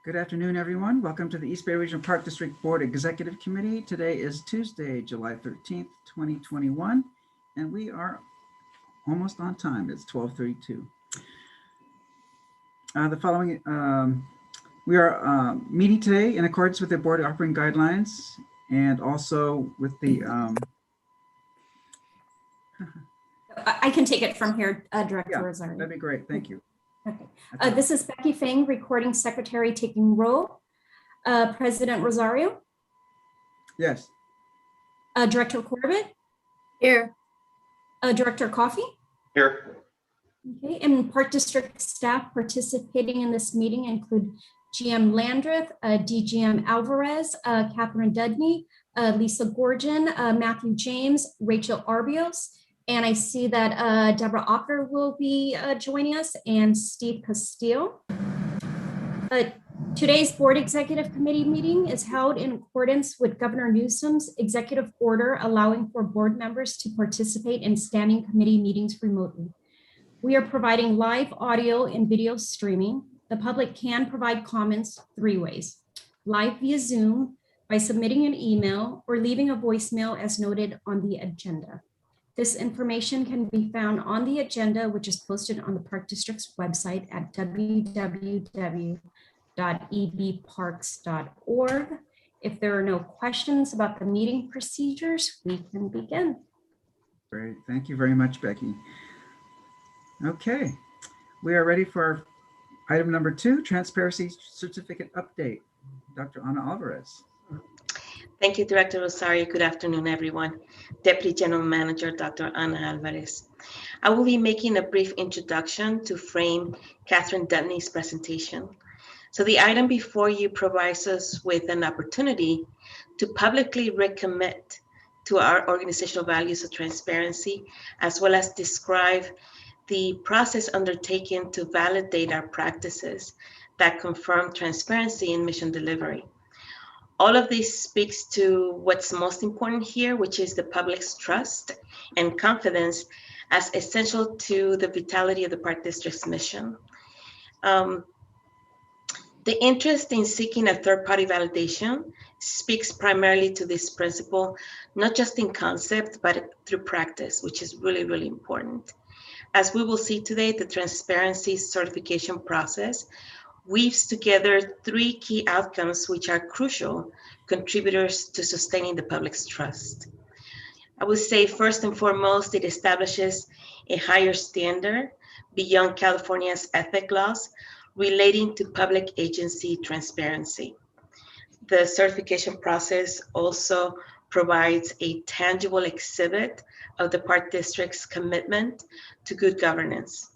Good afternoon, everyone. Welcome to the East Bay Regional Park District Board Executive Committee. Today is Tuesday, July 13th, 2021, and we are almost on time. It's 12:32. We are meeting today in accordance with the board operating guidelines and also with the I can take it from here, Director Rosario. That'd be great. Thank you. Okay. This is Becky Fang, recording secretary, taking roll. President Rosario? Yes. Director Corbett? Here. Director Coffey? Here. Okay, and Park District staff participating in this meeting include GM Landreth, DGM Alvarez, Catherine Dudney, Lisa Gorgon, Matthew James, Rachel Arbios, and I see that Deborah Ocker will be joining us, and Steve Castillo. Today's Board Executive Committee meeting is held in accordance with Governor Newsom's executive order allowing for board members to participate in standing committee meetings remotely. We are providing live audio and video streaming. The public can provide comments 3 ways: live via Zoom, by submitting an email, or leaving a voicemail as noted on the agenda. This information can be found on the agenda, which is posted on the Park District's website at www.ebparks.org. If there are no questions about the meeting procedures, we can begin. Great. Thank you very much, Becky. Okay, we are ready for item number 2, transparency certificate update. Dr. Ana Alvarez. Thank you, Director Rosario. Good afternoon, everyone. Deputy General Manager, Dr. Ana Alvarez. I will be making a brief introduction to frame Catherine Dudney's presentation. So the item before you provides us with an opportunity to publicly recommit to our organizational values of transparency, as well as describe the process undertaken to validate our practices that confirm transparency in mission delivery. All of this speaks to what's most important here, which is the public's trust and confidence as essential to the vitality of the Park District's mission. The interest in seeking a third-party validation speaks primarily to this principle, not just in concept, but through practice, which is really, really important. As we will see today, the transparency certification process weaves together 3 key outcomes which are crucial contributors to sustaining the public's trust. I would say first and foremost, it establishes a higher standard beyond California's ethics laws relating to public agency transparency. The certification process also provides a tangible exhibit of the Park District's commitment to good governance.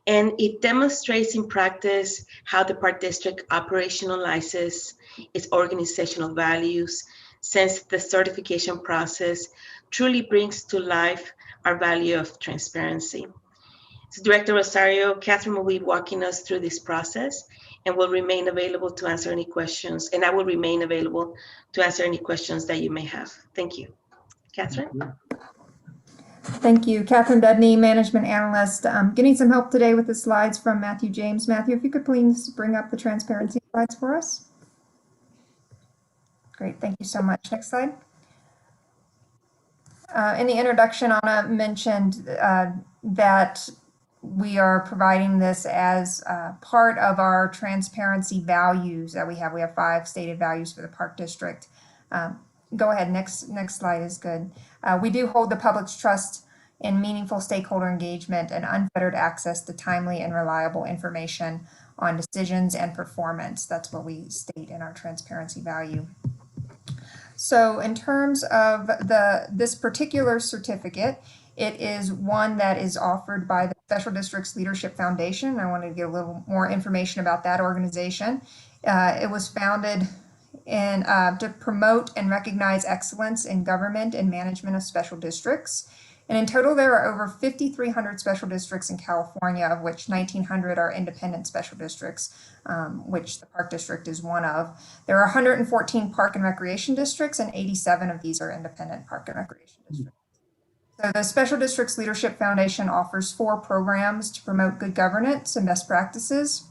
And it demonstrates in practice how the Park District operationalizes its organizational values, since the certification process truly brings to life our value of transparency. So Director Rosario, Catherine will be walking us through this process and will remain available to answer any questions, and I will remain available to answer any questions that you may have. Thank you. Catherine? Thank you. Catherine Dudney, Management Analyst. Getting some help today with the slides from Matthew James. Matthew, if you could please bring up the transparency slides for us. Great, thank you so much. Next slide. In the introduction, Anna mentioned that we are providing this as part of our transparency values that we have. We have 5 stated values for the Park District. Go ahead, next slide is good. We do hold the public's trust in meaningful stakeholder engagement and unfettered access to timely and reliable information on decisions and performance. That's what we state in our transparency value. So in terms of this particular certificate, it is one that is offered by the Special Districts Leadership Foundation. I wanted to get a little more information about that organization. It was founded to promote and recognize excellence in government and management of special districts. And in total, there are over 5,300 special districts in California, of which 1,900 are independent special districts, which the Park District is one of. There are 114 park and recreation districts, and 87 of these are independent park and recreation districts. So the Special Districts Leadership Foundation offers 4 programs to promote good governance and best practices.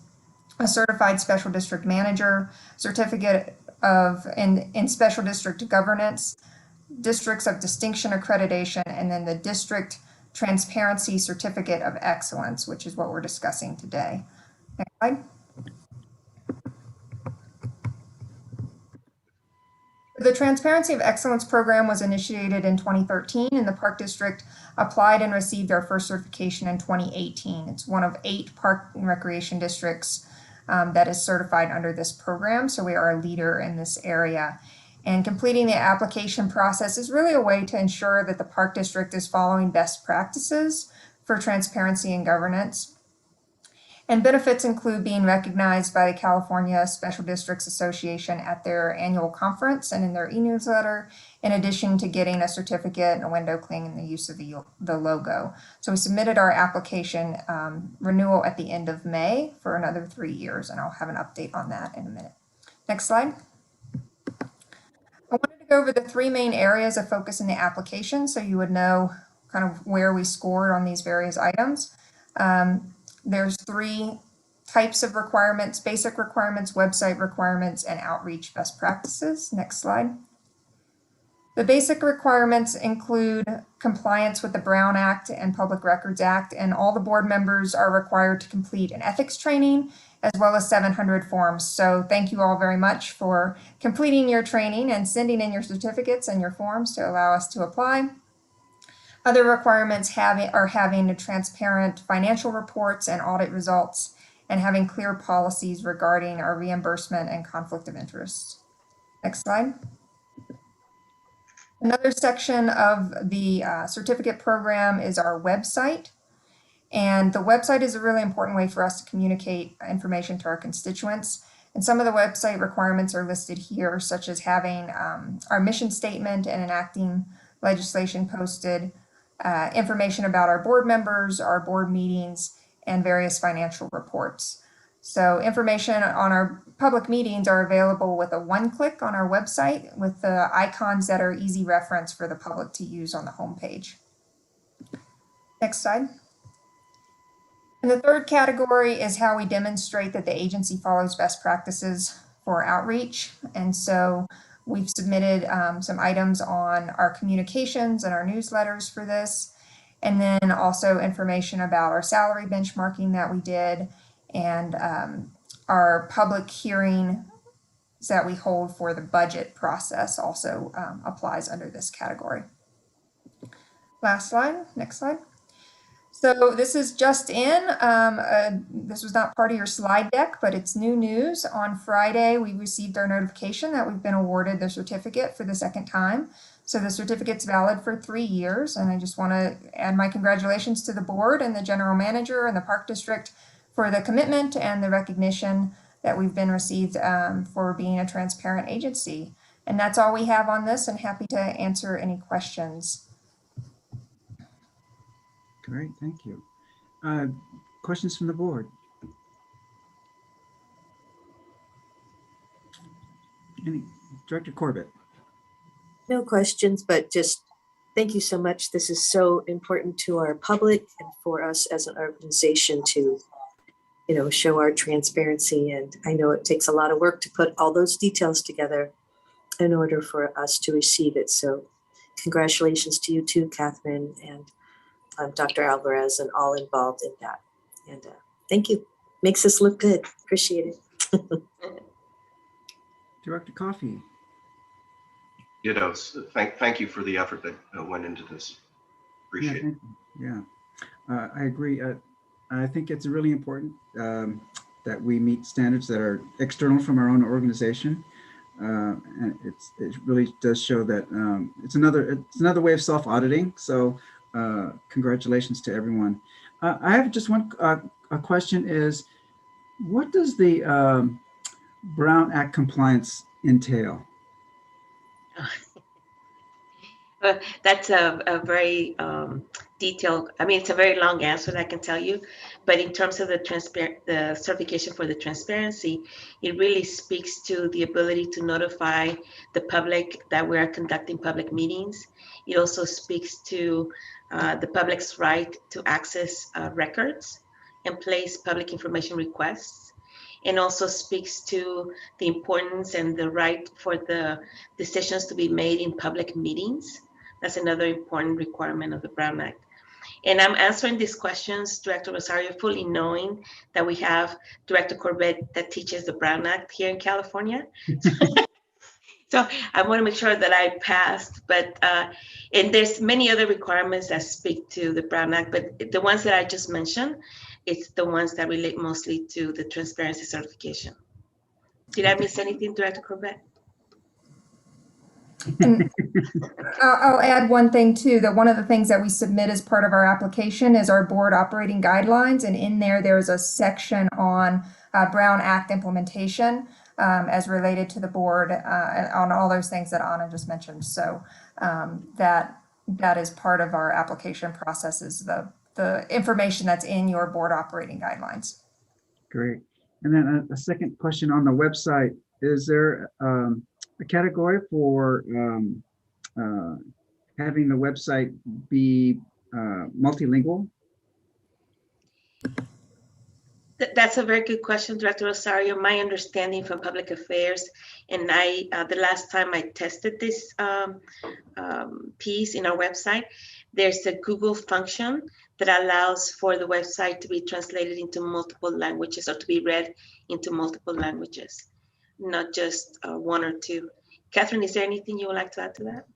a certified special district manager, certificate of in special district governance, districts of distinction accreditation, and then the district transparency certificate of excellence, which is what we're discussing today. Next slide. The Transparency of Excellence program was initiated in 2013, and the Park District applied and received our first certification in 2018. It's one of 8 park and recreation districts that is certified under this program, so we are a leader in this area. And completing the application process is really a way to ensure that the Park District is following best practices for transparency and governance. And benefits include being recognized by the California Special Districts Association at their annual conference and in their e-newsletter, in addition to getting a certificate and a window cling and the use of the logo. So we submitted our application renewal at the end of May for another 3 years, and I'll have an update on that in a minute. Next slide. I wanted to go over the 3 main areas of focus in the application so you would know kind of where we scored on these various items. There's 3 types of requirements: basic requirements, website requirements, and outreach best practices. Next slide. The basic requirements include compliance with the Brown Act and Public Records Act, and all the board members are required to complete an ethics training as well as 700 forms. So thank you all very much for completing your training and sending in your certificates and your forms to allow us to apply. Other requirements are having transparent financial reports and audit results, and having clear policies regarding our reimbursement and conflict of interest. Next slide. Another section of the certificate program is our website. And the website is a really important way for us to communicate information to our constituents. And some of the website requirements are listed here, such as having our mission statement and enacting legislation posted, information about our board members, our board meetings, and various financial reports. So information on our public meetings are available with a one-click on our website with the icons that are easy reference for the public to use on the homepage. Next slide. And the third category is how we demonstrate that the agency follows best practices for outreach. And so we've submitted some items on our communications and our newsletters for this, and then also information about our salary benchmarking that we did, and our public hearings that we hold for the budget process also applies under this category. Last slide, next slide. So this is just in, this was not part of your slide deck, but it's new news. On Friday, we received our notification that we've been awarded the certificate for the 2nd time. So the certificate's valid for 3 years. And I just want to add my congratulations to the board and the general manager and the Park District for the commitment and the recognition that we've been received for being a transparent agency. And that's all we have on this, and happy to answer any questions. Great, thank you. Questions from the board? Director Corbett. No questions, but just thank you so much. This is so important to our public and for us as an organization to, show our transparency. And I know it takes a lot of work to put all those details together in order for us to receive it. So congratulations to you too, Catherine, and Dr. Alvarez, and all involved in that. And thank you. Makes us look good. Appreciate it. Director Coffey. Thank you for the effort that went into this. Appreciate it. Yeah, I agree. I think it's really important that we meet standards that are external from our own organization. And it really does show that it's another way of self-auditing. So congratulations to everyone. I have just one a question is, what does the Brown Act compliance entail? That's a very detailed, it's a very long answer that I can tell you, but in terms of the certification for the transparency, it really speaks to the ability to notify the public that we are conducting public meetings. It also speaks to the public's right to access records and place public information requests. and also speaks to the importance and the right for the decisions to be made in public meetings. That's another important requirement of the Brown Act. And I'm answering these questions, Director Rosario, fully knowing that we have Director Corbett that teaches the Brown Act here in California. So I want to make sure that I passed, but and there's many other requirements that speak to the Brown Act, but the ones that I just mentioned, it's the ones that relate mostly to the transparency certification. Did I miss anything, Director Corbett? And I'll add one thing too, that one of the things that we submit as part of our application is our board operating guidelines. And in there's a section on Brown Act implementation as related to the board on all those things that Anna just mentioned. So that is part of our application process, is the information that's in your board operating guidelines. Great. And then a second question on the website, is there a category for having the website be multilingual? That's a very good question, Director Rosario. My understanding from public affairs, and the last time I tested this piece in our website, there's a Google function that allows for the website to be translated into multiple languages or to be read into multiple languages, not just one or two. Catherine, is there anything you would like to add to that?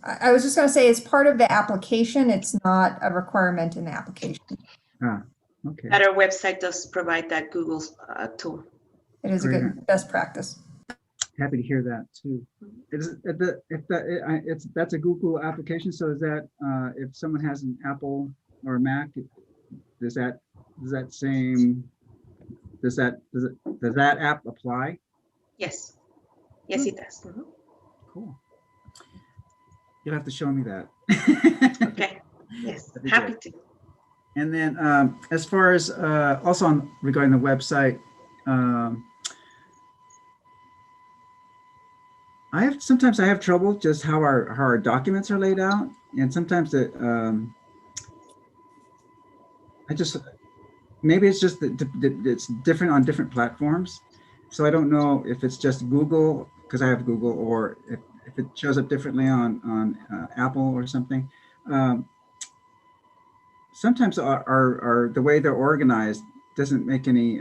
I was just going to say, it's part of the application. It's not a requirement in the application. Okay. But our website does provide that Google tool. It is a good best practice. Happy to hear that too. That's a Google application. So is that if someone has an Apple or a Mac, does that app apply? Yes. Yes, it does. Mm-hmm. Cool. You'll have to show me that. Okay. Yes. Happy to. And then as far as also regarding the website, sometimes I have trouble just how our documents are laid out, and sometimes maybe it's just that it's different on different platforms. So I don't know if it's just Google, because I have Google, or if it shows up differently on Apple or something. Sometimes the way they're organized doesn't make any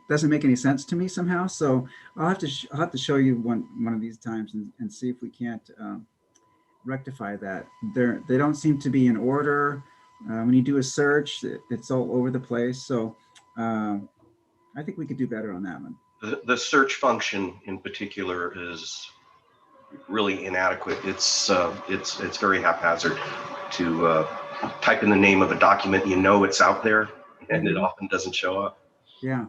doesn't make any sense to me somehow. So I'll have to show you one of these times and see if we can't rectify that. They don't seem to be in order. When you do a search, it's all over the place. So I think we could do better on that one. The search function in particular is really inadequate. It's very haphazard to type in the name of a document, it's out there, and it often doesn't show up. Yeah.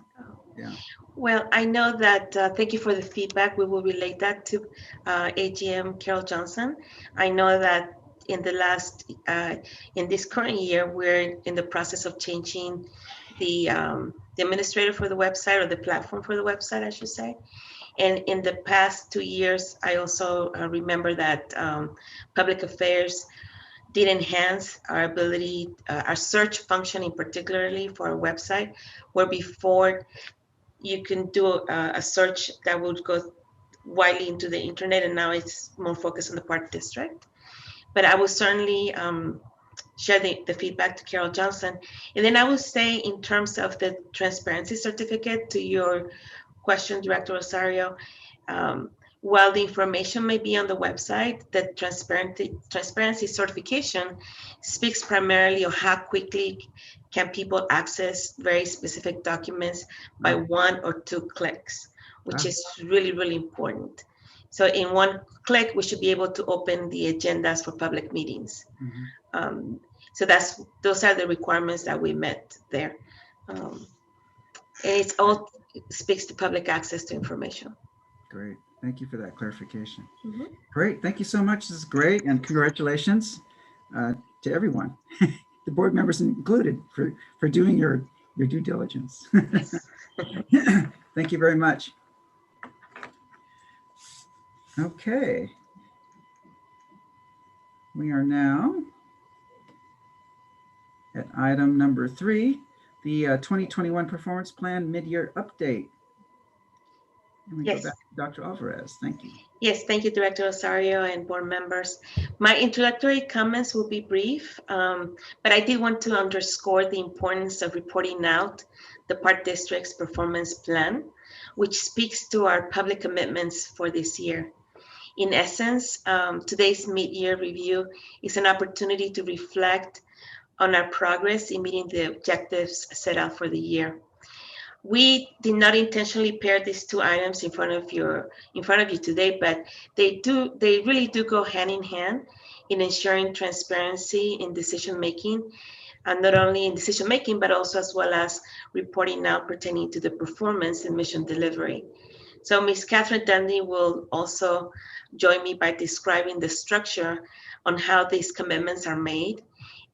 Yeah. Well, I know that, thank you for the feedback. We will relate that to AGM Carol Johnson. I know that in this current year, we're in the process of changing the administrator for the website, or the platform for the website, I should say. And in the past 2 years, I also remember that public affairs did enhance our ability, our search function in particularly for our website, where before you can do a search that would go widely into the internet, and now it's more focused on the Park District. But I will certainly share the feedback to Carol Johnson. And then I would say, in terms of the transparency certificate, to your question, Director Rosario, while the information may be on the website, the transparency certification speaks primarily of how quickly can people access very specific documents by 1 or 2 clicks, which is really, really important. So in 1 click, we should be able to open the agendas for public meetings. Mm-hmm. So those are the requirements that we met there. And it speaks to public access to information. Great. Thank you for that clarification. Mm-hmm. Great. Thank you so much. This is great. And congratulations to everyone, the board members included, for doing your due diligence. Yes. Thank you very much. Okay. We are now at item number 3, the 2021 performance plan mid-year update. And we go Yes. back to Dr. Alvarez. Thank you. Yes, thank you, Director Osorio and board members. My introductory comments will be brief, but I did want to underscore the importance of reporting out the Park District's performance plan, which speaks to our public commitments for this year. In essence, today's mid-year review is an opportunity to reflect on our progress in meeting the objectives set out for the year. We did not intentionally pair these two items in front of you today, but they really do go hand in hand in ensuring transparency in decision making, and not only in decision making, but also as well as reporting out pertaining to the performance and mission delivery. So Ms. Catherine Dundee will also join me by describing the structure on how these commitments are made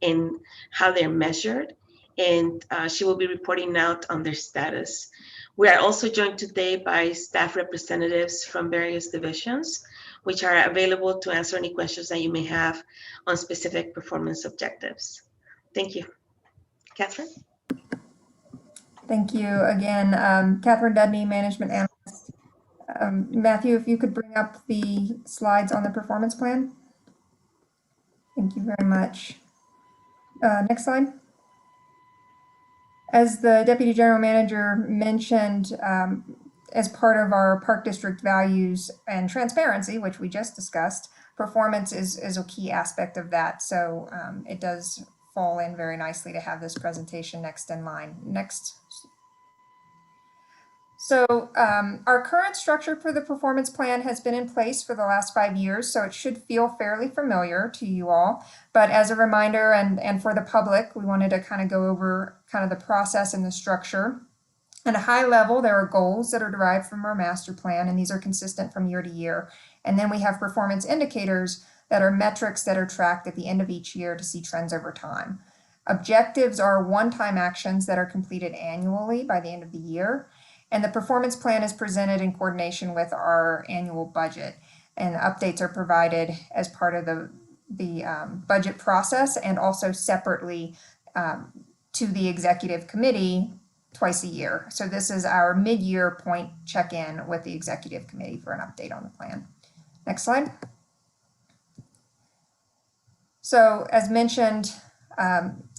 and how they're measured, and she will be reporting out on their status. We are also joined today by staff representatives from various divisions, which are available to answer any questions that you may have on specific performance objectives. Thank you. Catherine? Thank you again, Catherine Dudney, Management Analyst. Matthew, if you could bring up the slides on the performance plan. Thank you very much. Next slide. As the Deputy General Manager mentioned, as part of our Park District values and transparency, which we just discussed, performance is a key aspect of that. So it does fall in very nicely to have this presentation next in line. Next. So our current structure for the performance plan has been in place for the last 5 years, so it should feel fairly familiar to you all. But as a reminder and for the public, we wanted to kind of go over kind of the process and the structure. At a high level, there are goals that are derived from our master plan, and these are consistent from year to year. And then we have performance indicators that are metrics that are tracked at the end of each year to see trends over time. Objectives are one-time actions that are completed annually by the end of the year. And the performance plan is presented in coordination with our annual budget, and updates are provided as part of the budget process and also separately to the executive committee twice a year. So this is our mid-year point check-in with the executive committee for an update on the plan. Next slide. So as mentioned,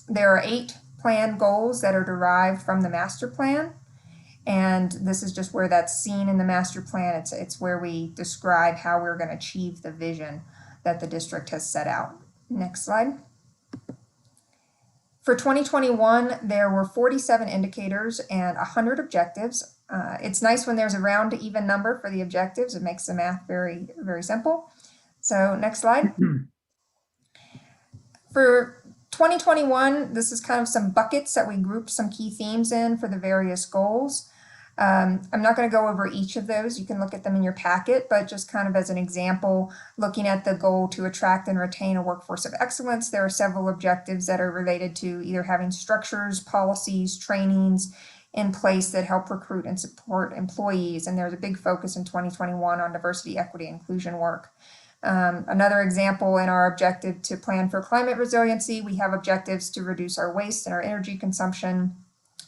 there are 8 plan goals that are derived from the master plan. And this is just where that's seen in the master plan. It's where we describe how we're going to achieve the vision that the district has set out. Next slide. For 2021, there were 47 indicators and 100 objectives. It's nice when there's a round to even number for the objectives. It makes the math very, very simple. So next slide. For 2021, this is kind of some buckets that we grouped some key themes in for the various goals. I'm not going to go over each of those. You can look at them in your packet, but just kind of as an example, looking at the goal to attract and retain a workforce of excellence, there are several objectives that are related to either having structures, policies, trainings in place that help recruit and support employees. And there's a big focus in 2021 on diversity, equity, and inclusion work. Another example in our objective to plan for climate resiliency, we have objectives to reduce our waste and our energy consumption,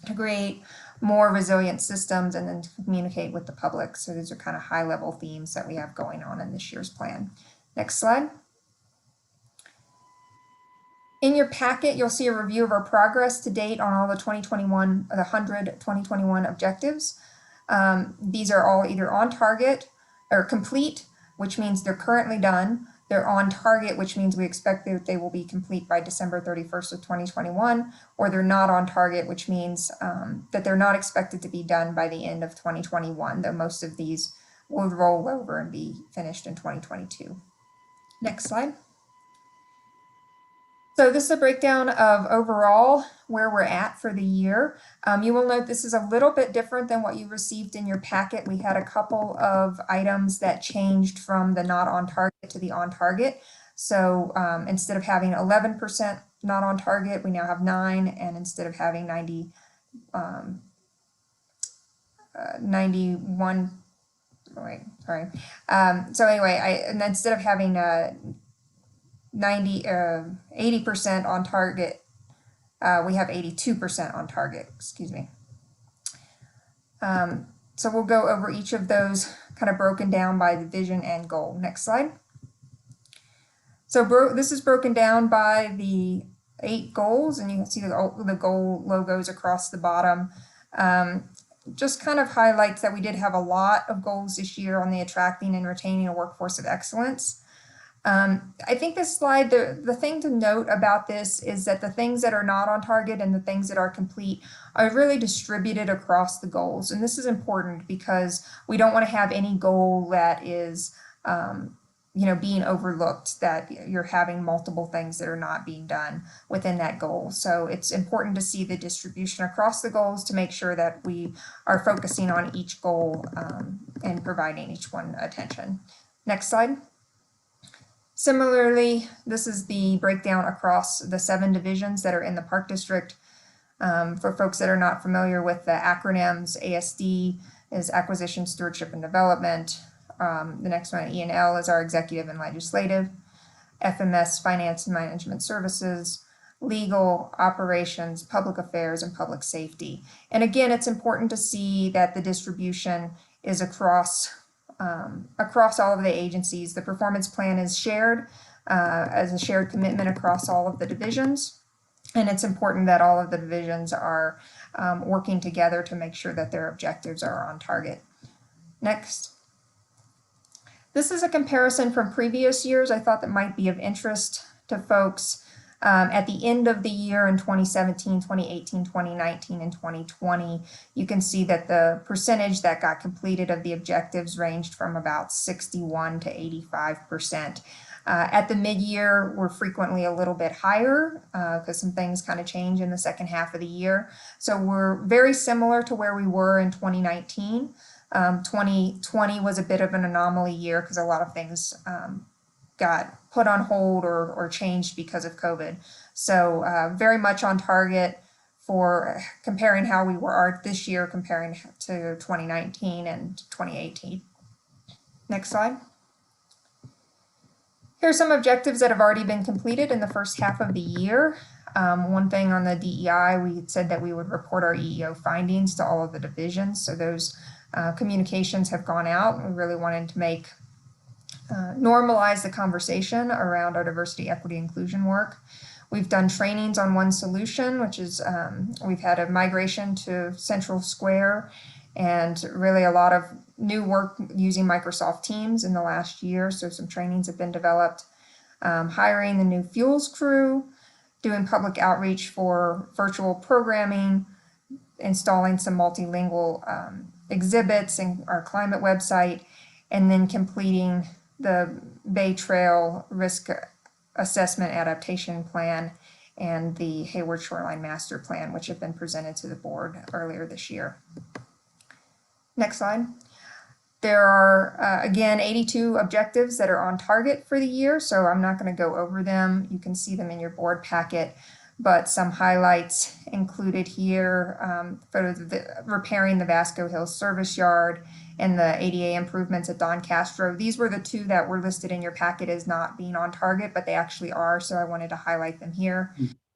to create more resilient systems, and then to communicate with the public. So these are kind of high level themes that we have going on in this year's plan. Next slide. In your packet, you'll see a review of our progress to date on all the 100 2021 objectives. These are all either on target or complete, which means they're currently done. They're on target, which means we expect that they will be complete by December 31st of 2021, or they're not on target, which means that they're not expected to be done by the end of 2021, though most of these will roll over and be finished in 2022. Next slide. So this is a breakdown of overall where we're at for the year. You will note this is a little bit different than what you received in your packet. We had a couple of items that changed from the not on target to the on target. So instead of having 11% not on target, we now have 9, and instead of having 91, wait, sorry. So anyway, and instead of having 80% on target, we have 82% on target, excuse me. So we'll go over each of those kind of broken down by the vision and goal. Next slide. So this is broken down by the 8 goals, and you can see the goal logos across the bottom. Just kind of highlights that we did have a lot of goals this year on the attracting and retaining a workforce of excellence. I think this slide, the thing to note about this is that the things that are not on target and the things that are complete are really distributed across the goals. And this is important because we don't want to have any goal that is, being overlooked, that you're having multiple things that are not being done within that goal. So it's important to see the distribution across the goals to make sure that we are focusing on each goal and providing each one attention. Next slide. Similarly, this is the breakdown across the 7 divisions that are in the Park District. For folks that are not familiar with the acronyms, ASD is Acquisition, Stewardship, and Development. The next one, E&L, is our Executive and Legislative. FMS, Finance and Management Services. Legal, Operations, Public Affairs, and Public Safety. And again, it's important to see that the distribution is across all of the agencies. The performance plan is shared as a shared commitment across all of the divisions. And it's important that all of the divisions are working together to make sure that their objectives are on target. Next. This is a comparison from previous years I thought that might be of interest to folks. At the end of the year in 2017, 2018, 2019, and 2020, you can see that the percentage that got completed of the objectives ranged from about 61 to 85%. At the mid-year, we're frequently a little bit higher because some things kind of change in the second half of the year. So we're very similar to where we were in 2019. 2020 was a bit of an anomaly year because a lot of things got put on hold or changed because of COVID. So very much on target for comparing how we were this year comparing to 2019 and 2018. Next slide. Here are some objectives that have already been completed in the first half of the year. One thing on the DEI, we had said that we would report our EEO findings to all of the divisions. So those communications have gone out. We really wanted to normalize the conversation around our diversity, equity, inclusion work. We've done trainings on One Solution, which is, we've had a migration to Central Square and really a lot of new work using Microsoft Teams in the last year. So some trainings have been developed. Hiring the new fuels crew, doing public outreach for virtual programming, installing some multilingual exhibits in our climate website, and then completing the Bay Trail Risk Assessment Adaptation Plan and the Hayward Shoreline Master Plan, which have been presented to the board earlier this year. Next slide. There are, again, 82 objectives that are on target for the year, so I'm not going to go over them. You can see them in your board packet, but some highlights included here for repairing the Vasco Hills Service Yard and the ADA improvements at Don Castro. These were the 2 that were listed in your packet as not being on target, but they actually are, so I wanted to highlight them here.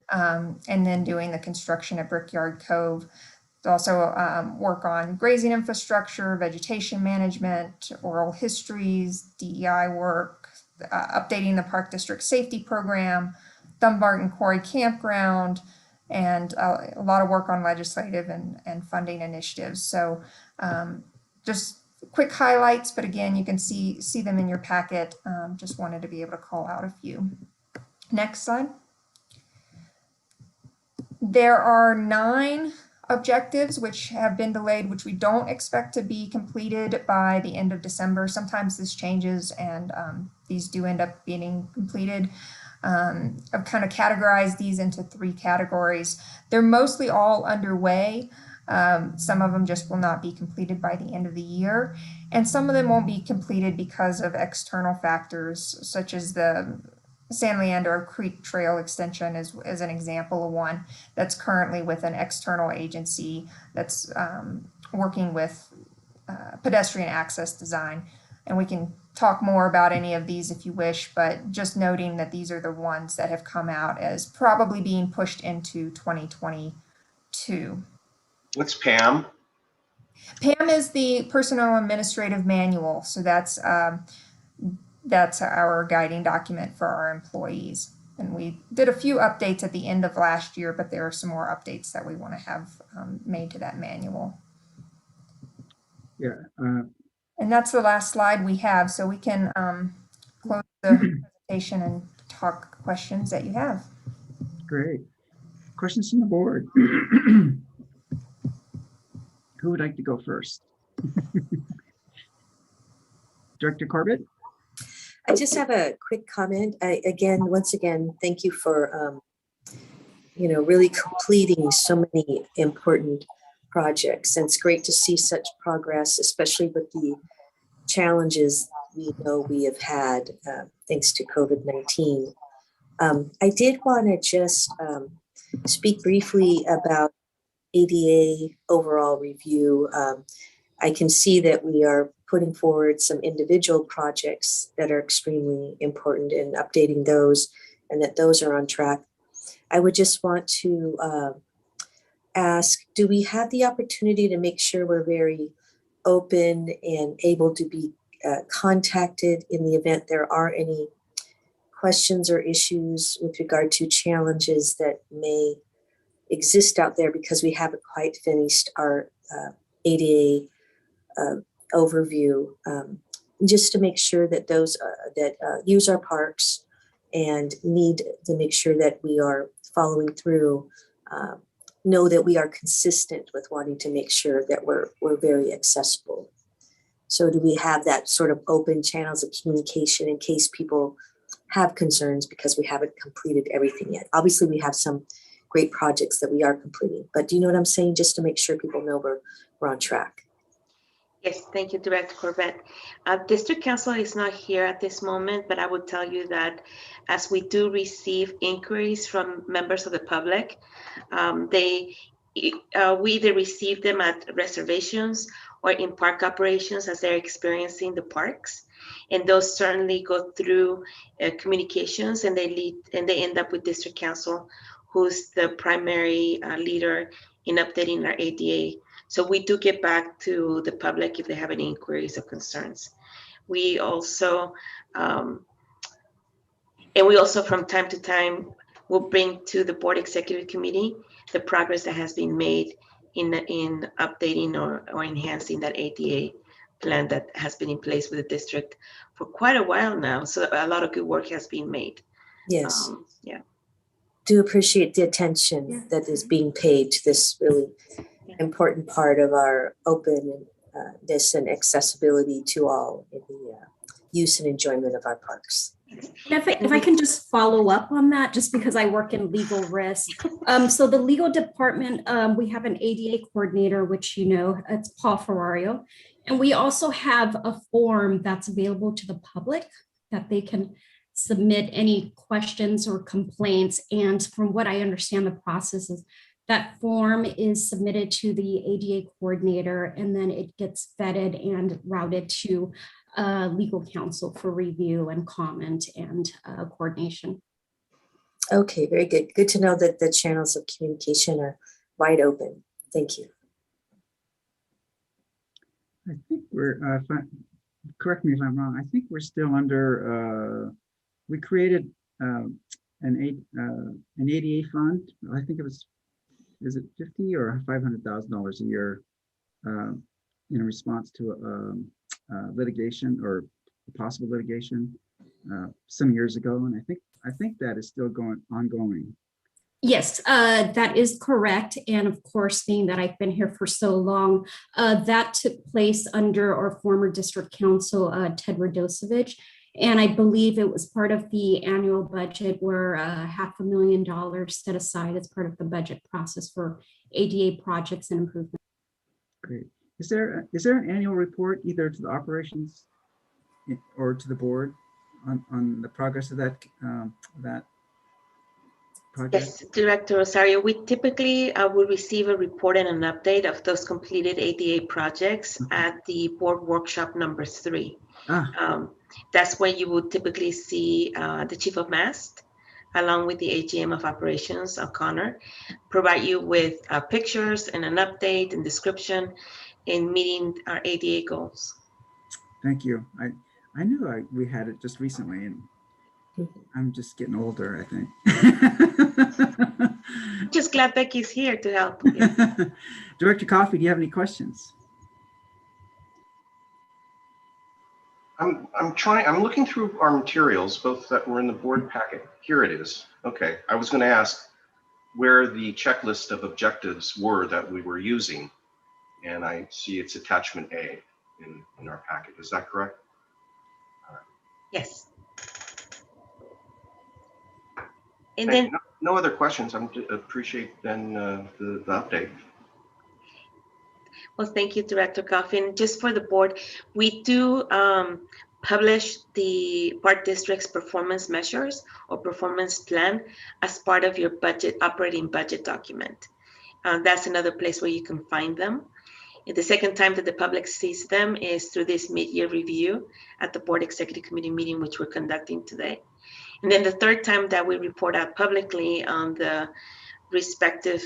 And then doing the construction at Brickyard Cove. Also work on grazing infrastructure, vegetation management, oral histories, DEI work, updating the Park District Safety Program, Dumbarton Quarry Campground, and a lot of work on legislative and funding initiatives. So just quick highlights, but again, you can see them in your packet. Just wanted to be able to call out a few. Next slide. There are 9 objectives which have been delayed, which we don't expect to be completed by the end of December. Sometimes this changes and these do end up being completed. I've kind of categorized these into 3 categories. They're mostly all underway. Some of them just will not be completed by the end of the year. And some of them won't be completed because of external factors, such as the San Leandro Creek Trail extension is an example of one that's currently with an external agency that's working with pedestrian access design. And we can talk more about any of these if you wish, but just noting that these are the ones that have come out as probably being pushed into 2022. What's PAM? PAM is the Personal Administrative Manual. So that's our guiding document for our employees. And we did a few updates at the end of last year, but there are some more updates that we want to have made to that manual. Yeah. And that's the last slide we have. So we can close the presentation and talk questions that you have. Great. Questions from the board? Who would like to go first? Director Corbett? I just have a quick comment. Once again, thank you for, really completing so many important projects. And it's great to see such progress, especially with the challenges we know we have had thanks to COVID-19. I did want to just speak briefly about ADA overall review. I can see that we are putting forward some individual projects that are extremely important and updating those, and that those are on track. I would just want to ask, do we have the opportunity to make sure we're very open and able to be contacted in the event there are any questions or issues with regard to challenges that may exist out there, because we haven't quite finished our ADA overview, just to make sure that those that use our parks and need to make sure that we are following through, know that we are consistent with wanting to make sure that we're very accessible. So do we have that sort of open channels of communication in case people have concerns because we haven't completed everything yet? Obviously, we have some great projects that we are completing, but do you know what I'm saying? Just to make sure people know we're on track. Yes, thank you, Director Corbett. District Council is not here at this moment, but I would tell you that as we do receive inquiries from members of the public, we either receive them at reservations or in park operations as they're experiencing the parks. And those certainly go through communications, and they end up with District Council, who's the primary leader in updating our ADA. So we do get back to the public if they have any inquiries or concerns. We also, from time to time, will bring to the Board Executive Committee the progress that has been made in updating or enhancing that ADA plan that has been in place with the district for quite a while now. So a lot of good work has been made. Yes. Yeah. Do appreciate the attention that is being paid to this really important part of our openness and accessibility to all in the use and enjoyment of our parks. If I can just follow up on that, just because I work in legal risk. So the legal department, we have an ADA coordinator, which it's Paul Ferrario. And we also have a form that's available to the public that they can submit any questions or complaints. And from what I understand, the process is that form is submitted to the ADA coordinator, and then it gets vetted and routed to legal counsel for review and comment and coordination. Okay, very good. Good to know that the channels of communication are wide open. Thank you. I think we're, correct me if I'm wrong, I think we're still under, we created an ADA fund. I think it was, is it $50,000 or $500,000 a year in response to litigation or possible litigation some years ago. And I think that is still ongoing. Yes, that is correct. And of course, being that I've been here for so long, that took place under our former district council, Ted Radosevich. And I believe it was part of the annual budget where $500,000 set aside as part of the budget process for ADA projects and improvements. Great. Is there an annual report either to the operations or to the board on the progress of that project? Yes, Director Rosario, we typically will receive a report and an update of those completed ADA projects at the board workshop number 3. That's where you would typically see the Chief of Mast, along with the AGM of Operations, O'Connor, provide you with pictures and an update and description in meeting our ADA goals. Thank you. I knew we had it just recently, and I'm just getting older, I think. Just glad Becky's here to help. Director Coffey, do you have any questions? I'm looking through our materials, both that were in the board packet. Here it is. Okay. I was going to ask where the checklist of objectives were that we were using, and I see it's attachment A in our packet. Is that correct? Yes. And then no other questions. I appreciate then the update. Well, thank you, Director Coffin. Just for the board, we do publish the Park District's performance measures or performance plan as part of your operating budget document. That's another place where you can find them. And the second time that the public sees them is through this mid-year review at the Board Executive Committee meeting, which we're conducting today. And then the third time that we report out publicly on the respective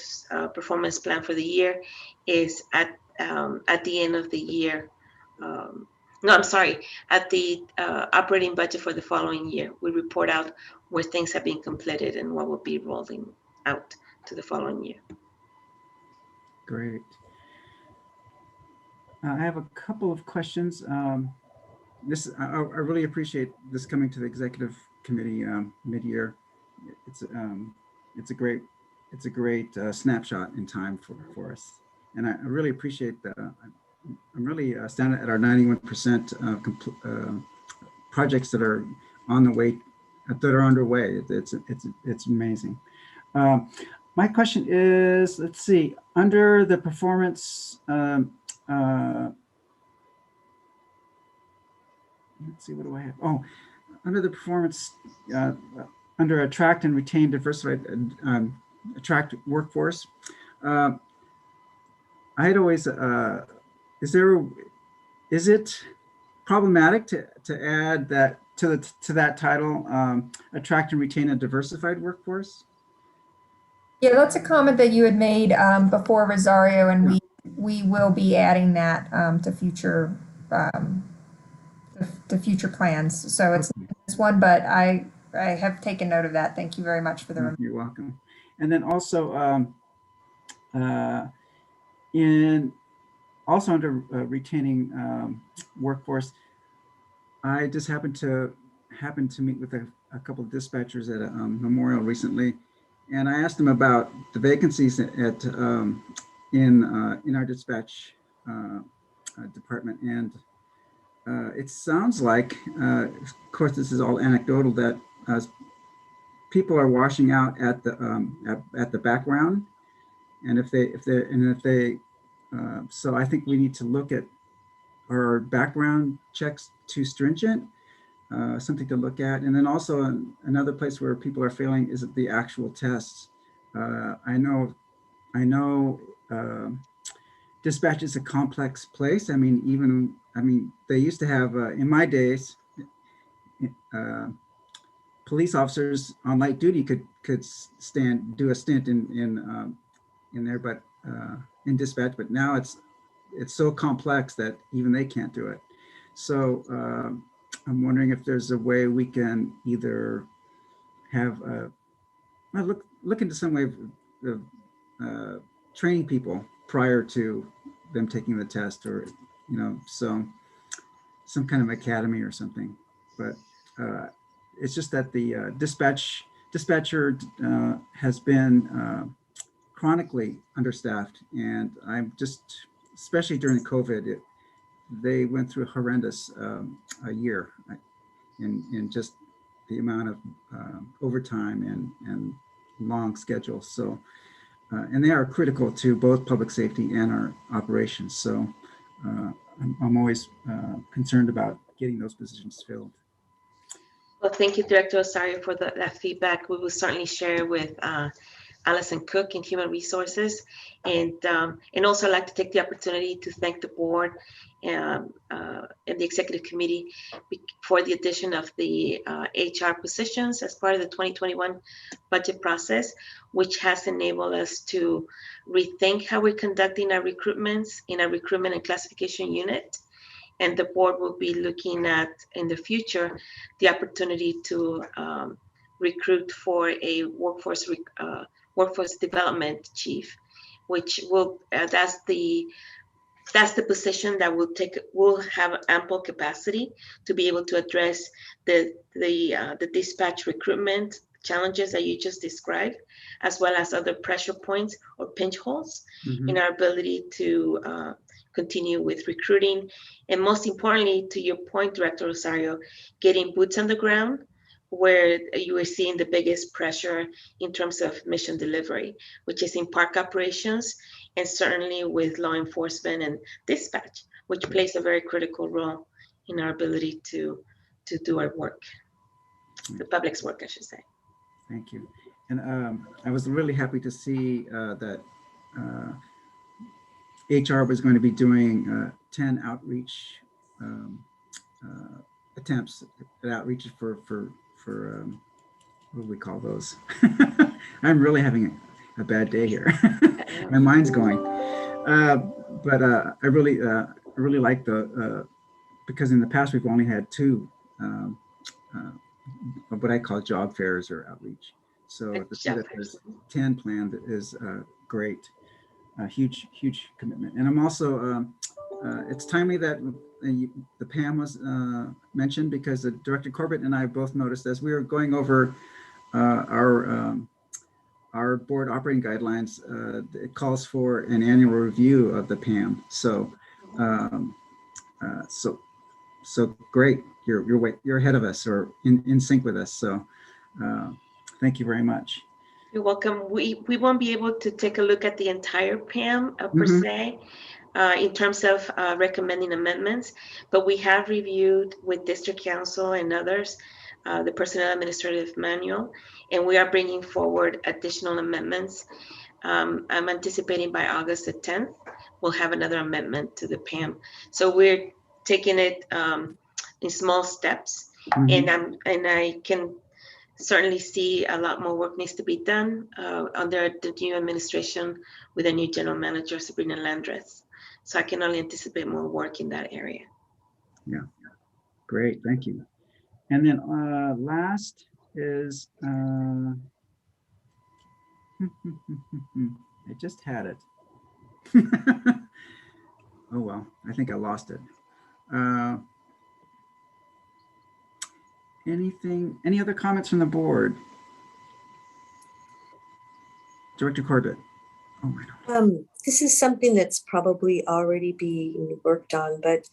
performance plan for the year is at the end of the year. At the operating budget for the following year. We report out where things have been completed and what will be rolling out to the following year. Great. I have a couple of questions. I really appreciate this coming to the executive committee mid-year. It's a great snapshot in time for us, and I really appreciate that. I'm really standing at our 91% projects that are on the way, that are underway. It's amazing. My question is, let's see, under the performance. Let's see, what do I have? Oh, under the performance, under attract and retain diversified, attract workforce. I had always, is it problematic to add that to that title, attract and retain a diversified workforce? Yeah, that's a comment that you had made before, Rosario, and we will be adding that to future plans. So it's not this one, but I have taken note of that. Thank you very much for the reminder. You're welcome. And then also under retaining workforce, I just happened to meet with a couple of dispatchers at a memorial recently, and I asked them about the vacancies in our dispatch department, and it sounds like, of course, this is all anecdotal, that people are washing out at the background, and so I think we need to look at, our background checks too stringent, something to look at. And then also another place where people are failing is at the actual tests. I know dispatch is a complex place. I mean, they used to have, in my days, police officers on light duty could do a stint in there, but in dispatch. But now it's so complex that even they can't do it. So I'm wondering if there's a way we can either have look into some way of training people prior to them taking the test, or so some kind of academy or something. But it's just that the dispatcher has been chronically understaffed, and I'm just, especially during COVID, they went through a horrendous a year in just the amount of overtime and long schedules. So, and they are critical to both public safety and our operations. So I'm always concerned about getting those positions filled. Well, thank you, Director Osario, for that feedback. We will certainly share with Allison Cook in Human Resources. And also I'd like to take the opportunity to thank the board and the executive committee for the addition of the HR positions as part of the 2021 budget process, which has enabled us to rethink how we're conducting our recruitments in our recruitment and classification unit. And the board will be looking at, in the future, the opportunity to recruit for a workforce development chief, which will that's the position that will have ample capacity to be able to address the dispatch recruitment challenges that you just described, as well as other pressure points or pinch holes in our ability to continue with recruiting. And most importantly, to your point, Director Rosario, getting boots on the ground where you are seeing the biggest pressure in terms of mission delivery, which is in park operations and certainly with law enforcement and dispatch, which plays a very critical role in our ability to do our work, the public's work, I should say. Thank you. And I was really happy to see that HR was going to be doing 10 outreach attempts at outreach for what do we call those? I'm really having a bad day here. My mind's going. But I really like because in the past we've only had 2 what I call job fairs or outreach. So to see that there's 10 planned is great. A huge commitment. And I'm also, it's timely that the PAM was mentioned, because Director Corbett and I both noticed as we were going over our board operating guidelines, it calls for an annual review of the PAM. So, so great. You're ahead of us, or in sync with us. So thank you very much. You're welcome. We won't be able to take a look at the entire PAM per se in terms of recommending amendments, but we have reviewed with District Council and others the Personnel Administrative Manual, and we are bringing forward additional amendments. I'm anticipating by August the 10th, we'll have another amendment to the PAM. So we're taking it in small steps, and I can certainly see a lot more work needs to be done under the new administration with a new general manager, Sabrina Landreth. So I can only anticipate more work in that area. Yeah, great, thank you. And then last is, I just had it. Oh well, I think I lost it. Any other comments from the board? Director Corbett. Oh my God. This is something that's probably already being worked on, but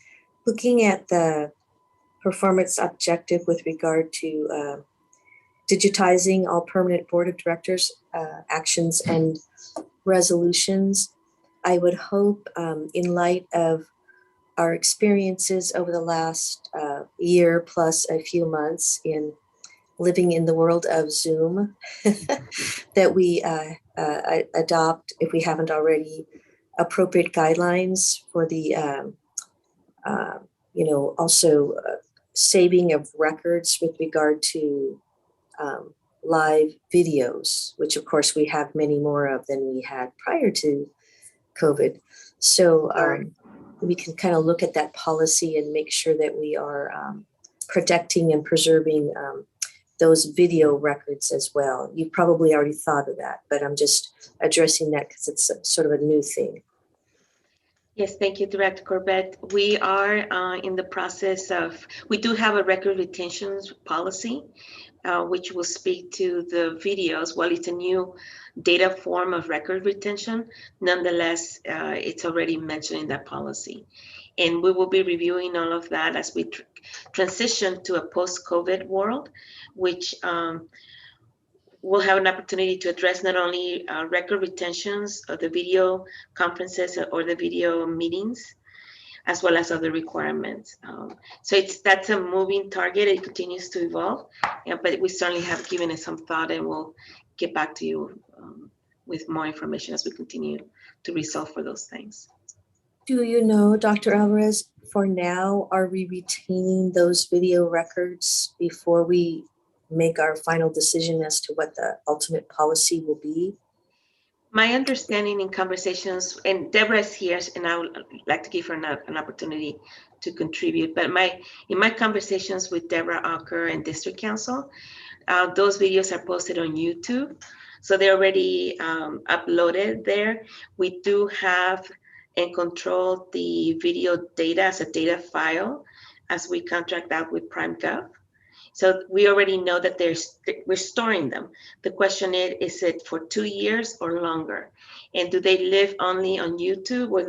looking at the performance objective with regard to digitizing all permanent board of directors actions and resolutions, I would hope in light of our experiences over the last year plus a few months in living in the world of Zoom, that we adopt, if we haven't already, appropriate guidelines for the, also saving of records with regard to live videos, which of course we have many more of than we had prior to COVID. So we can kind of look at that policy and make sure that we are protecting and preserving those video records as well. You probably already thought of that, but I'm just addressing that because it's sort of a new thing. Yes, thank you, Director Corbett. We are in the process of, we do have a record retention policy, which will speak to the videos. While it's a new data form of record retention, nonetheless, it's already mentioned in that policy. And we will be reviewing all of that as we transition to a post-COVID world, which we'll have an opportunity to address not only record retentions of the video conferences or the video meetings, as well as other requirements. So that's a moving target. It continues to evolve, but we certainly have given it some thought, and we'll get back to you with more information as we continue to resolve for those things. Do you know, Dr. Alvarez, for now, are we retaining those video records before we make our final decision as to what the ultimate policy will be? My understanding in conversations, and Deborah is here, and I would like to give her an opportunity to contribute, but in my conversations with Deborah Ocker and District Council, those videos are posted on YouTube. So they're already uploaded there. We do have and control the video data as a data file as we contract out with PrimeGov. So we already know that we're storing them. The question is it for 2 years or longer? And do they live only on YouTube, or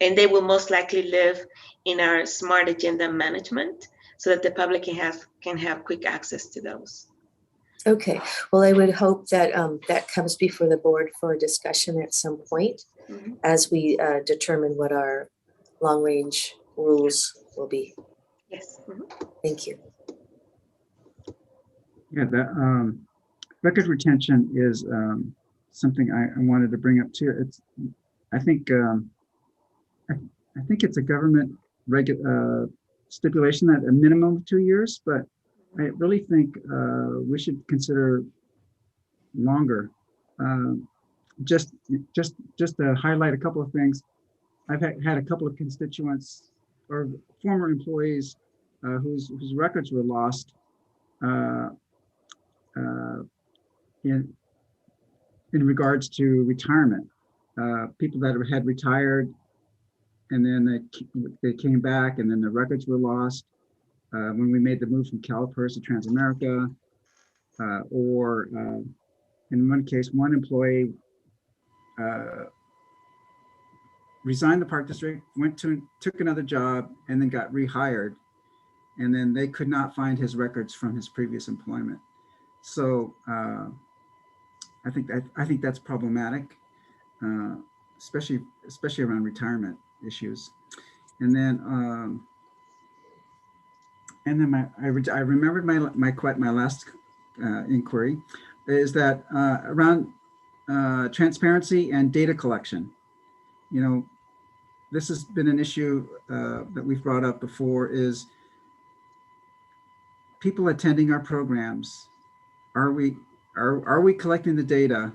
and they will most likely live in our smart agenda management so that the public can have quick access to those. Okay, well, I would hope that that comes before the board for a discussion at some point as we determine what our long-range rules will be. Yes. Thank you. Yeah, the record retention is something I wanted to bring up too. I think it's a government stipulation that a minimum of 2 years, but I really think we should consider longer. Just to highlight a couple of things, I've had a couple of constituents or former employees whose records were lost in regards to retirement. People that had retired, and then they came back, and then the records were lost when we made the move from CalPERS to Transamerica, or in one case, one employee resigned the park district, took another job, and then got rehired, and then they could not find his records from his previous employment. So I think that's problematic, especially around retirement issues. And then I remembered my last inquiry is that around transparency and data collection. You know, this has been an issue that we've brought up before, is people attending our programs. Are we collecting the data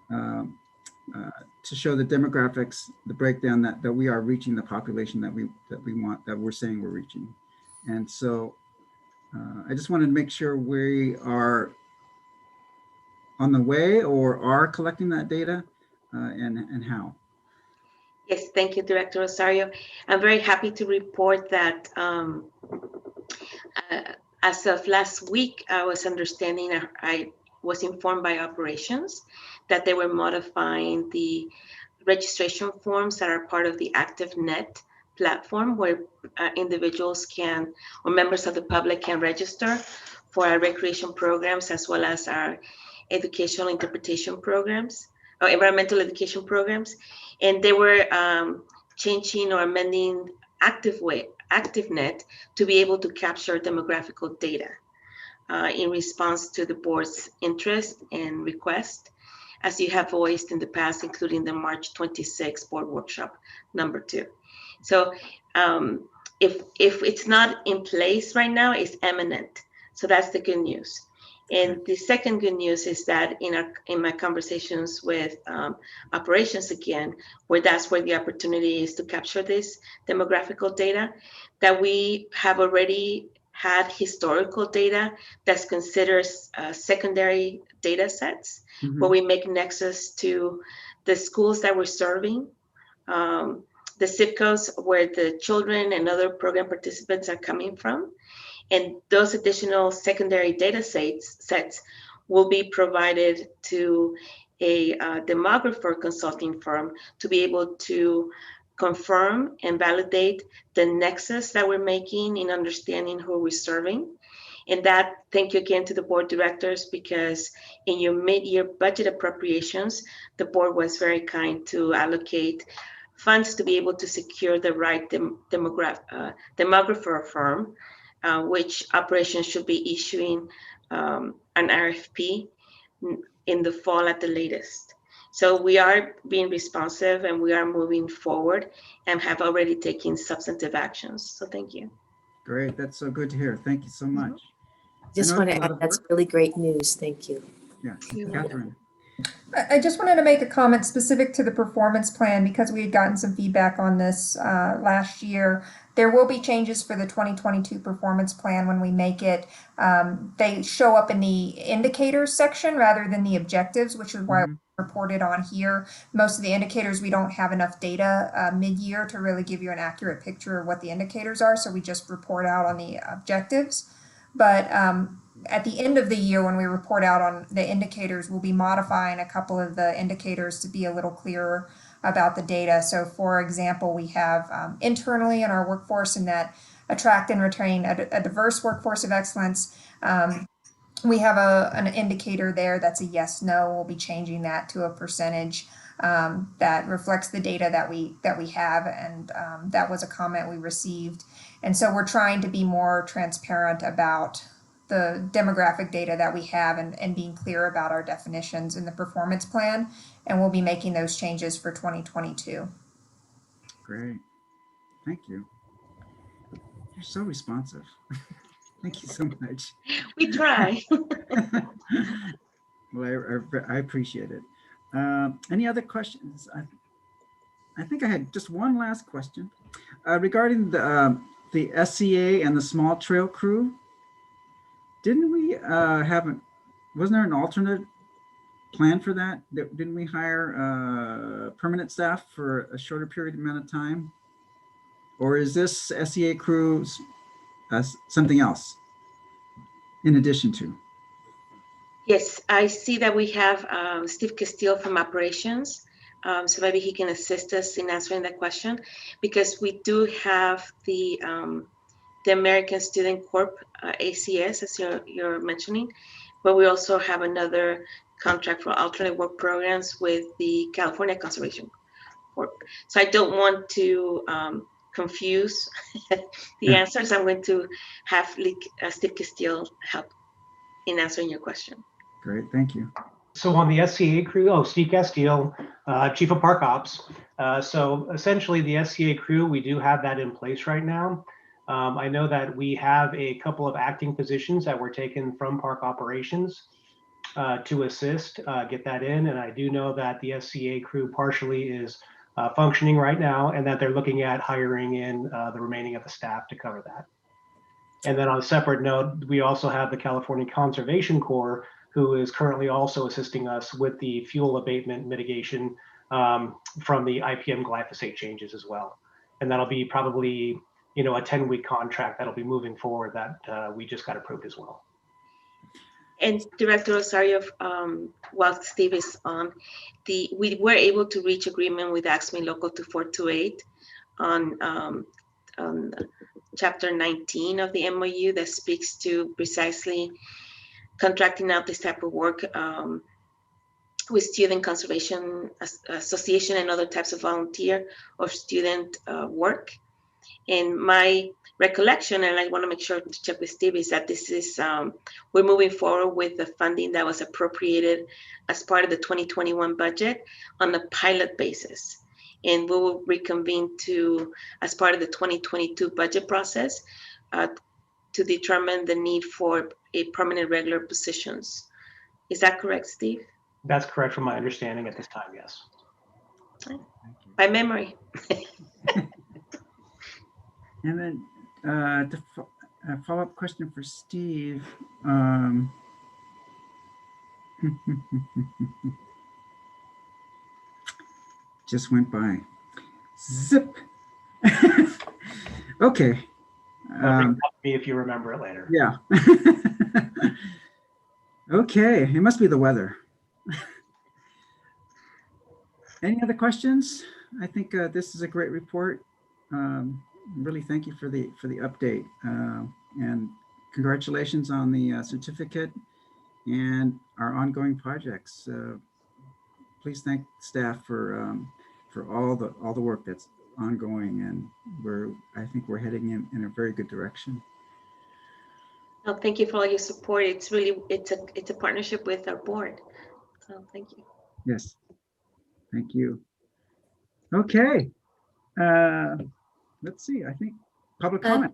to show the demographics, the breakdown that we are reaching the population that we're saying we're reaching? And so I just wanted to make sure we are on the way or are collecting that data, and how. Yes, thank you, Director Rosario. I'm very happy to report that as of last week, I was informed by operations that they were modifying the registration forms that are part of the ActiveNet platform, where individuals can, or members of the public can register for our recreation programs, as well as our educational interpretation programs, or environmental education programs. And they were changing or amending ActiveNet to be able to capture demographical data in response to the board's interest and request, as you have voiced in the past, including the March 26 board workshop #2. So if it's not in place right now, it's imminent. So that's the good news. And the second good news is that in my conversations with operations again, that's where the opportunity is to capture this demographical data, that we have already had historical data that's considered secondary data sets, where we make nexus to the schools that we're serving, the zip codes where the children and other program participants are coming from. And those additional secondary data sets will be provided to a demographer consulting firm to be able to confirm and validate the nexus that we're making in understanding who we're serving. And that, thank you again to the board directors, because in your mid-year budget appropriations, the board was very kind to allocate funds to be able to secure the right demographer firm, which operations should be issuing an RFP in the fall at the latest. So we are being responsive and we are moving forward and have already taken substantive actions. So thank you. Great. That's so good to hear. Thank you so much. Just I know want it's to a lot add, of that's work. really great news. Thank you. Yeah, You're welcome. Catherine. I just wanted to make a comment specific to the performance plan because we had gotten some feedback on this last year. There will be changes for the 2022 performance plan when we make it. They show up in the indicators section rather than the objectives, which is why reported on here. Most of the indicators, we don't have enough data mid-year to really give you an accurate picture of what the indicators are. So we just report out on the objectives. But at the end of the year, when we report out on the indicators, we'll be modifying a couple of the indicators to be a little clearer about the data. So for example, we have internally in our workforce in that attract and retain a diverse workforce of excellence. We have an indicator there that's a yes, no. We'll be changing that to a percentage that reflects the data that we have. And that was a comment we received. And so we're trying to be more transparent about the demographic data that we have and being clear about our definitions in the performance plan. And we'll be making those changes for 2022. Great. Thank you. You're so responsive. Thank you so much. We try. Well, I appreciate it. Any other questions? I think I had just one last question regarding the SCA and the small trail crew. Didn't we wasn't there an alternate plan for that? Didn't we hire permanent staff for a shorter period amount of time? Or is this SCA crew something else in addition to? Yes, I see that we have Steve Castillo from operations. So maybe he can assist us in answering that question, because we do have the American Student Corp, ACS, as you're mentioning, but we also have another contract for alternate work programs with the California Conservation Corp. So I don't want to confuse the answers. I'm going to have Steve Castillo help in answering your question. Great, thank you. So on the SCA crew, Steve Castillo, Chief of Park Ops. So essentially the SCA crew, we do have that in place right now. I know that we have a couple of acting positions that were taken from Park Operations to assist get that in. And I do know that the SCA crew partially is functioning right now, and that they're looking at hiring in the remaining of the staff to cover that. And then on a separate note, we also have the California Conservation Corps, who is currently also assisting us with the fuel abatement mitigation from the IPM glyphosate changes as well. And that'll be probably, a 10-week contract that'll be moving forward that we just got approved as well. And Director Rosario, while Steve is on, we were able to reach agreement with AXME Local 2428 on Chapter 19 of the MOU that speaks to precisely contracting out this type of work with Student Conservation Association and other types of volunteer or student work. And my recollection, and I want to make sure to check with Steve, is that this is, we're moving forward with the funding that was appropriated as part of the 2021 budget on a pilot basis. And we will reconvene as part of the 2022 budget process to determine the need for a permanent regular positions. Is that correct, Steve? That's correct from my understanding at this time, yes. By memory. And then a follow-up question for Steve. Just went by. Zip. Okay. Bring it up to me if you remember it later. Yeah. Okay, it must be the weather. Any other questions? I think this is a great report. Really thank you for the update, and congratulations on the certificate and our ongoing projects. Please thank staff for all the work that's ongoing, and I think we're heading in a very good direction. No, thank you for all your support. It's really, it's a partnership with our board. So thank you. Yes, thank you. Okay, let's see. I think public comment.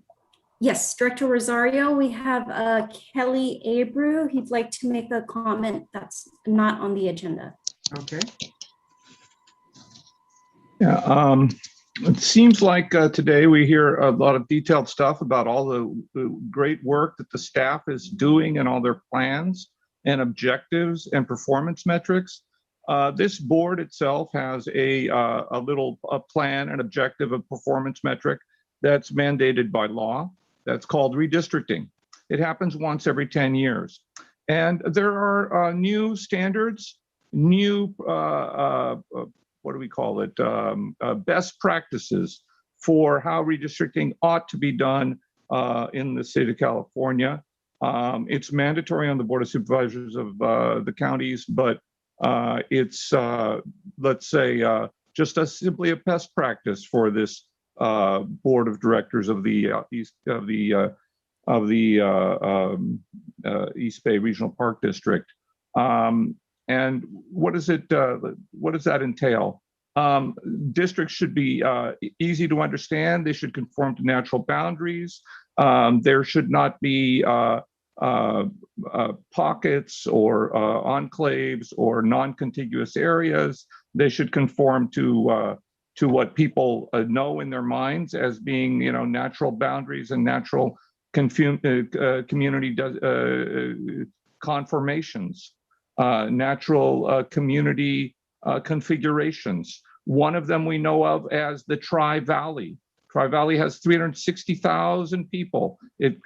Yes, Director Rosario, we have Kelly Abreu. He'd like to make a comment that's not on the agenda. Okay. Yeah, it seems like today we hear a lot of detailed stuff about all the great work that the staff is doing and all their plans and objectives and performance metrics. This board itself has a little plan and objective of performance metric that's mandated by law. That's called redistricting. It happens once every 10 years. And there are new standards, new, what do we call it, best practices for how redistricting ought to be done in the state of California. It's mandatory on the Board of Supervisors of the counties, but it's, let's say, just simply a best practice for this board of directors of the East Bay Regional Park District. And what does that entail? Districts should be easy to understand. They should conform to natural boundaries. There should not be pockets or enclaves or non-contiguous areas. They should conform to what people know in their minds as being, natural boundaries and natural community conformations, natural community configurations. One of them we know of as the Tri-Valley. Tri-Valley has 360,000 people. It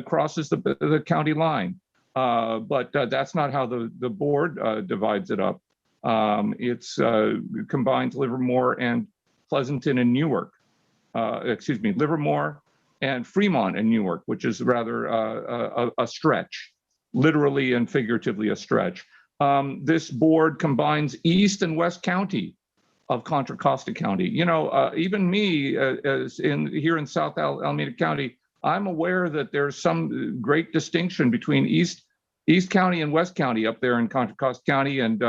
crosses the county line, but that's not how the board divides it up. It's combines Livermore and Pleasanton and Newark. Livermore and Fremont and Newark, which is rather a stretch, literally and figuratively a stretch. This board combines East and West County of Contra Costa County. Even me, here in South Alameda County, I'm aware that there's some great distinction between East County and West County up there in Contra Costa County, and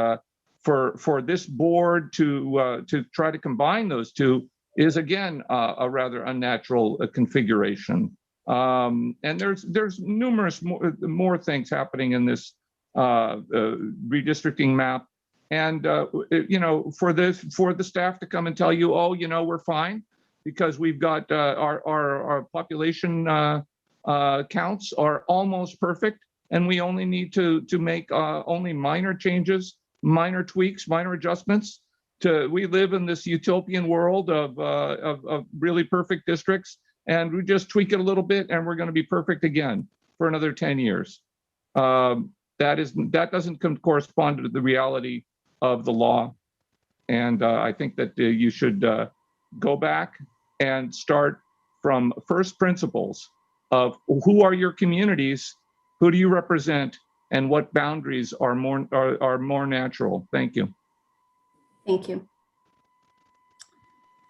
for this board to try to combine those two is again a rather unnatural configuration. And there's numerous more things happening in this redistricting map. And for the staff to come and tell you, oh, we're fine because we've got our population counts are almost perfect, and we only need to make only minor changes, minor tweaks, minor adjustments. We live in this utopian world of really perfect districts, and we just tweak it a little bit, and we're going to be perfect again for another 10 years. That doesn't correspond to the reality of the law, and I think that you should go back and start from first principles of who are your communities, who do you represent, and what boundaries are more natural. Thank you. Thank you.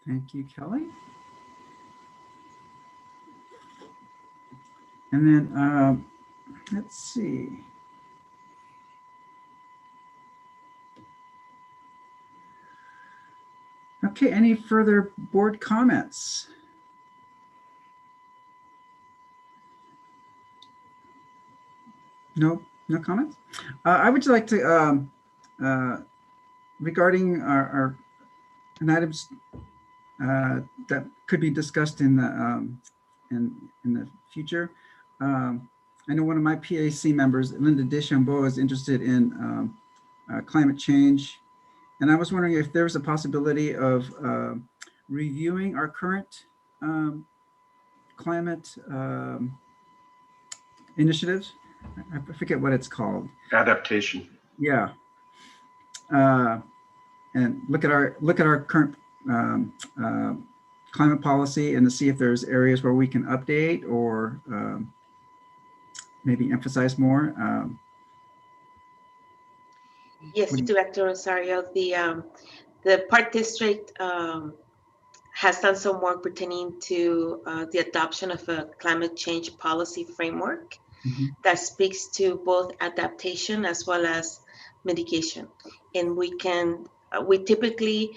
Thank you, Kelly. And then let's see. Okay, any further board comments? No comments? I would like to, regarding our items that could be discussed in the future. I know one of my PAC members, Linda Deschambault, is interested in climate change. And I was wondering if there's a possibility of reviewing our current climate initiatives. I forget what it's called. Adaptation. Yeah. And look at our current climate policy and to see if there's areas where we can update or maybe emphasize more. Yes, Director Rosario, The Park District has done some work pertaining to the adoption of a climate change policy framework that speaks to both adaptation as well as mitigation. And we typically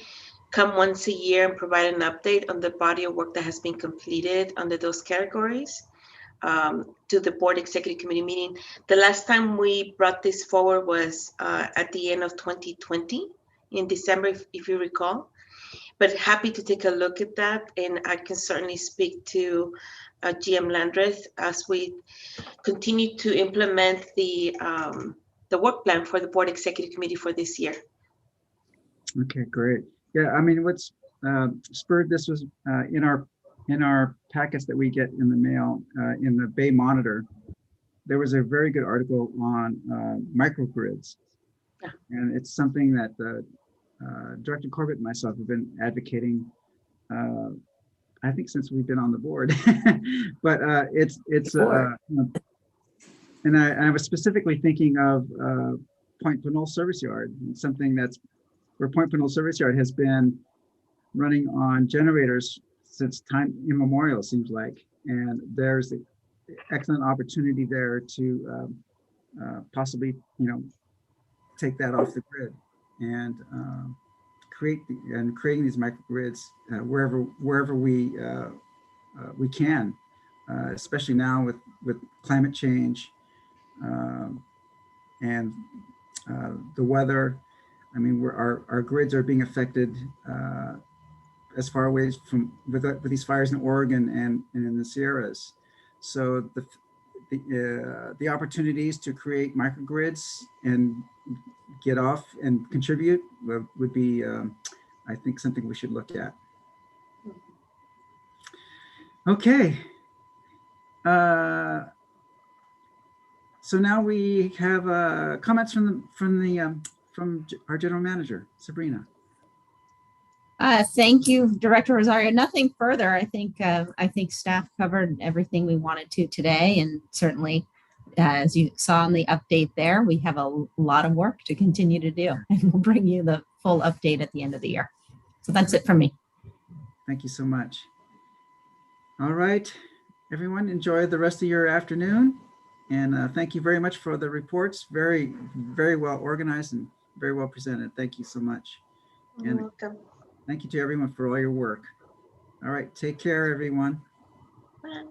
come once a year and provide an update on the body of work that has been completed under those categories to the board executive committee meeting. The last time we brought this forward was at the end of 2020 in December, if you recall. But happy to take a look at that, and I can certainly speak to GM Landreth as we continue to implement the work plan for the board executive committee for this year. Okay, great. Yeah, I mean, what's spurred this was in our packets that we get in the mail in the Bay Monitor. There was a very good article on microgrids, and it's something that Director Corbett and myself have been advocating. I think since we've been on the board, but and I was specifically thinking of Point Pinole Service Yard, something that's where Point Pinole Service Yard has been running on generators since time immemorial, seems like, and there's an excellent opportunity there to possibly, take that off the grid and creating these microgrids wherever we can, especially now with climate change and the weather. I mean, our grids are being affected as far away from with these fires in Oregon and in the Sierras. So the opportunities to create microgrids and get off and contribute would be, I think, something we should look at. Okay. So now we have comments from our general manager, Sabrina. Thank you, Director Rosario. Nothing further. I think staff covered everything we wanted to today, and certainly, as you saw in the update there, we have a lot of work to continue to do, and we'll bring you the full update at the end of the year. So that's it from me. Thank you so much. All right, everyone, enjoy the rest of your afternoon, and thank you very much for the reports. Very, very well organized and very well presented. Thank you so much. You're welcome. Thank you to everyone for all your work. All right, take care, everyone. Bye.